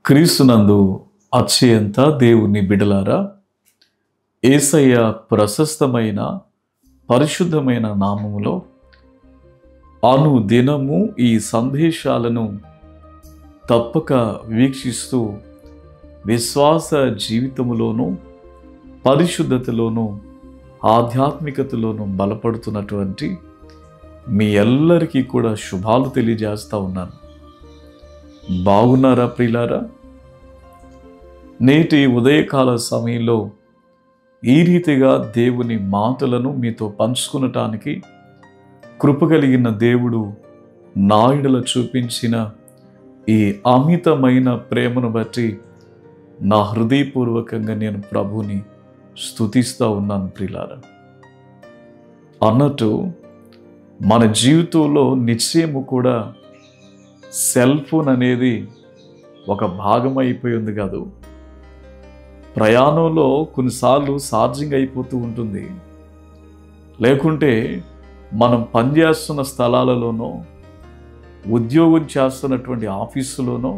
క్రీస్తునందు అత్యంత దేవుని బిడలారా, యేసయ్య ప్రశస్తమైన పరిశుద్ధమైన నామములో అనుదినము ఈ సందేశాలను తప్పక వీక్షిస్తూ విశ్వాస జీవితములోనూ పరిశుద్ధతలోనూ ఆధ్యాత్మికతలోనూ బలపడుతున్నటువంటి మీ అందరికీ కూడా శుభాలు తెలియజేస్తూ ఉన్నాను. బాగున్నారా ప్రియులారా? నేటి ఉదయకాల సమయంలో ఈ రీతిగా దేవుని మాటలను మీతో పంచుకునటానికి కృపగలిగిన దేవుడు నాయుడుల చూపించిన ఈ అమితమైన ప్రేమను బట్టి నా హృదయపూర్వకంగా నేను ప్రభుని స్తుతిస్తూ ఉన్నాను ప్రియులారా. అన్నట్టు మన జీవితంలో నిశ్చయము కూడా సెల్ ఫోన్ అనేది ఒక భాగం అయిపోయి ఉంది కాదు. ప్రయాణంలో కొన్నిసార్లు ఛార్జింగ్ అయిపోతూ ఉంటుంది, లేకుంటే మనం పనిచేస్తున్న స్థలాలలోనో ఉద్యోగం చేస్తున్నటువంటి ఆఫీసులోనో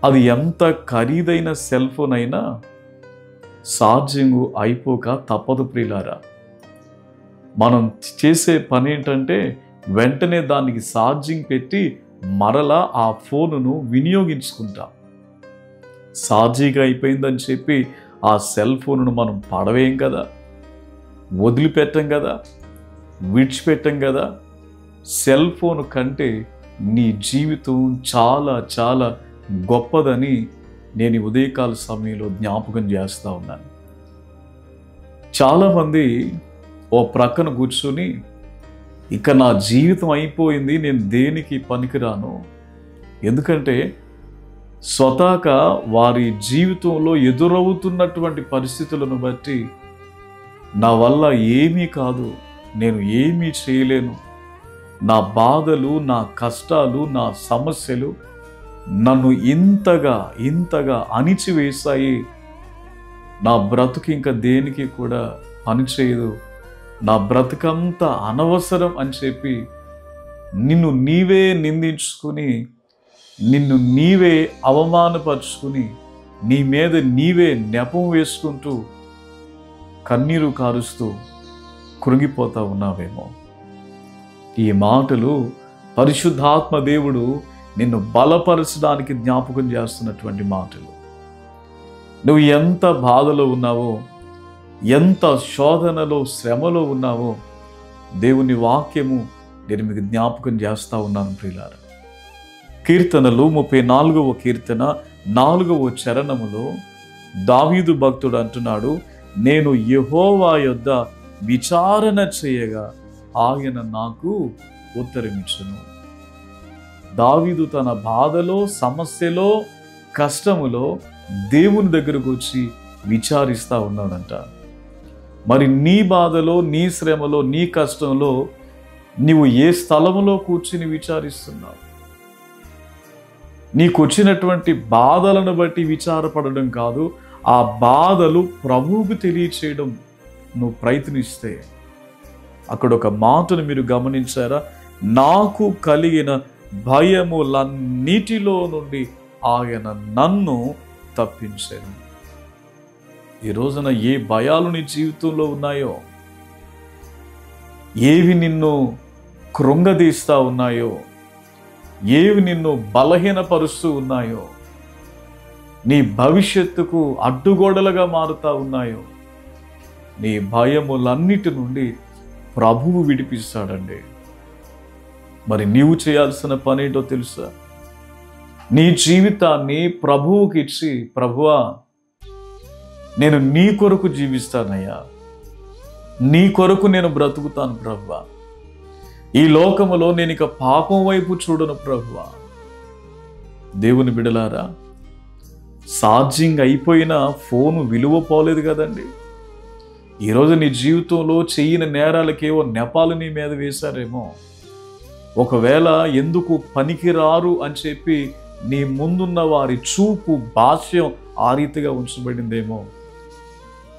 అది ఎంత ఖరీదైన సెల్ ఫోన్ అయినా ఛార్జింగ్ అయిపోక తప్పదు ప్రియులారా. మనం చేసే పని ఏంటంటే వెంటనే దానికి ఛార్జింగ్ పెట్టి మరలా ఆ ఫోనును వినియోగించుకుంటాం. ఛార్జింగ్ అయిపోయిందని చెప్పి ఆ సెల్ ఫోన్ను మనం పడవేయం కదా, వదిలిపెట్టం కదా, విడిచిపెట్టం కదా. సెల్ ఫోన్ కంటే నీ జీవితం చాలా చాలా గొప్పదని నేను ఉదయకాల సమయంలో జ్ఞాపకం చేస్తూ ఉన్నాను. చాలామంది ఓ ప్రక్కన కూర్చొని ఇక నా జీవితం అయిపోయింది, నేను దేనికి పనికిరాను, ఎందుకంటే స్వతహాగా వారి జీవితంలో ఎదురవుతున్నటువంటి పరిస్థితులను బట్టి నా వల్ల ఏమీ కాదు, నేను ఏమీ చేయలేను, నా బాధలు, నా కష్టాలు, నా సమస్యలు నన్ను ఇంతగా అణిచివేశాయి, నా బ్రతుకు ఇంకా దేనికి కూడా పనిచేయదు, నా బ్రతుకంతా అనవసరం అని చెప్పి నిన్ను నీవే నిందించుకుని, నిన్ను నీవే అవమానపరుచుకుని, నీ మీద నీవే నెపం వేసుకుంటూ కన్నీరు కారుస్తూ కృంగిపోతా ఉన్నావేమో. ఈ మాటలు పరిశుద్ధాత్మ దేవుడు నిన్ను బలపరచడానికి జ్ఞాపకం చేస్తున్నటువంటి మాటలు. నువ్వు ఎంత బాధలో ఉన్నావో, ఎంత శోధనలో శ్రమలో ఉన్నావో దేవుని వాక్యము నేను మీకు జ్ఞాపకం చేస్తూ ఉన్నాను ప్రియులారా. కీర్తనలు 34వ కీర్తన 4వ చరణములో దావీదు భక్తుడు అంటున్నాడు, నేను యెహోవా యొద్ద విచారణ చేయగా ఆయన నాకు ఉత్తరమిచ్చును. దావీదు తన బాధలో, సమస్యలో, కష్టములో దేవుని దగ్గరకు వచ్చి విచారిస్తూ ఉన్నాడంట. మరి నీ బాధలో, నీ శ్రమలో, నీ కష్టంలో నీవు ఏ స్థలములో కూర్చుని విచారిస్తున్నావు? నీకు వచ్చినటువంటి బాధలను బట్టి విచారపడడం కాదు, ఆ బాధలు ప్రభువుకు తెలియచేయడం నువ్వు ప్రయత్నిస్తే. అక్కడ ఒక మాటను మీరు గమనించారా? నాకు కలిగిన భయములన్నిటిలో నుండి ఆయన నన్ను తప్పించాను. ఈ రోజున ఏ భయాలు నీ జీవితంలో ఉన్నాయో, ఏవి నిన్ను కృంగదీస్తూ ఉన్నాయో, ఏవి నిన్ను బలహీనపరుస్తూ ఉన్నాయో, నీ భవిష్యత్తుకు అడ్డుగోడలుగా మారుతూ ఉన్నాయో, నీ భయములన్నిటి నుండి ప్రభువు విడిపిస్తాడండి. మరి నీవు చేయాల్సిన పని ఏంటో తెలుసా? నీ జీవితాన్ని ప్రభువుకి ఇచ్చి, ప్రభువా నేను నీ కొరకు జీవిస్తానయ్యా, నీ కొరకు నేను బ్రతుకుతాను ప్రభువా, ఈ లోకములో నేను ఇక పాపం వైపు చూడను ప్రభువా. దేవుని బిడలారా, ఛార్జింగ్ అయిపోయిన ఫోను విలువ పోలేదు కదండి. ఈరోజు నీ జీవితంలో చేయని నేరాలకేవో నెపాలు నీ మీద వేశారేమో. ఒకవేళ ఎందుకు పనికిరారు అని చెప్పి నీ ముందున్న వారి చూపు, భాష్యం ఆ రీతిగా ఉంచబడిందేమో.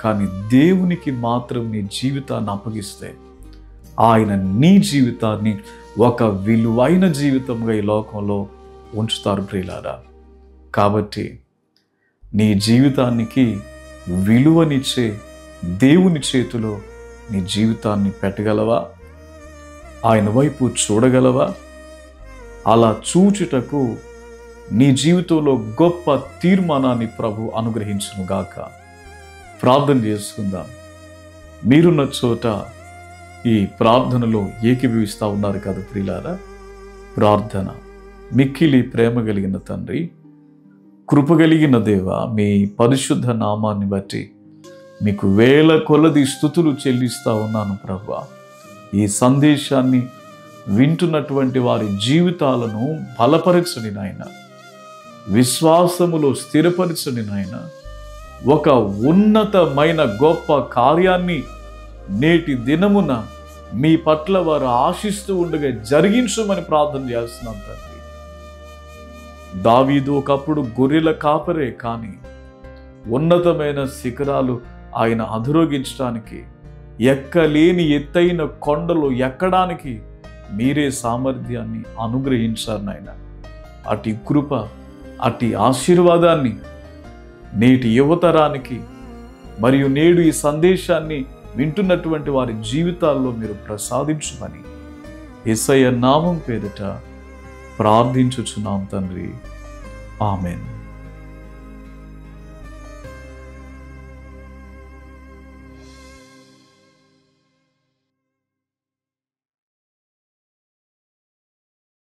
కానీ దేవునికి మాత్రం నీ జీవితాన్ని అప్పగిస్తే ఆయన నీ జీవితాన్ని ఒక విలువైన జీవితంగా ఈ లోకంలో ఉంచుతారు ప్రియులారా. కాబట్టి నీ జీవితానికి విలువనిచ్చే దేవుని చేతిలో నీ జీవితాన్ని పెట్టగలవా? ఆయన వైపు చూడగలవా? అలా చూచుటకు నీ జీవితంలో గొప్ప తీర్మానాన్ని ప్రభు అనుగ్రహించునుగాక. ప్రార్థన చేసుకుందాం. మీరున్న చోట ఈ ప్రార్థనలో ఏకీభవిస్తూ ఉన్నారు కదా ప్రియులారా. ప్రార్థన. మిక్కిలి ప్రేమ కలిగిన తండ్రి, కృపగలిగిన దేవ, మీ పరిశుద్ధ నామాన్ని బట్టి మీకు వేల కొలది స్తుతులు చెల్లిస్తూ ఉన్నాను ప్రభువా. ఈ సందేశాన్ని వింటున్నటువంటి వారి జీవితాలను బలపరచని నాయన, విశ్వాసములో స్థిరపరచని నాయన, ఒక ఉన్నతమైన గొప్ప కార్యాన్ని నేటి దినమున మీ పట్ల వారు ఆశిస్తూ ఉండగా జరిగించమని ప్రార్థన చేస్తున్నాం తండ్రి. దావీదు ఒకప్పుడు గొర్రెల కాపరే, కానీ ఉన్నతమైన శిఖరాలు ఆయన అధిరోగించడానికి, ఎక్కలేని ఎత్తైన కొండలు ఎక్కడానికి మీరే సామర్థ్యాన్ని అనుగ్రహించారు నాయన. అటు కృప, అటు ఆశీర్వాదాన్ని నేటి యువతరానికి మరియు నేడు ఈ సందేశాన్ని వింటున్నటువంటి వారి జీవితాల్లో మీరు ప్రసాదించమని యేసయ్య నామం పేరిట ప్రార్థించుచున్నాం తండ్రి. ఆమెన్.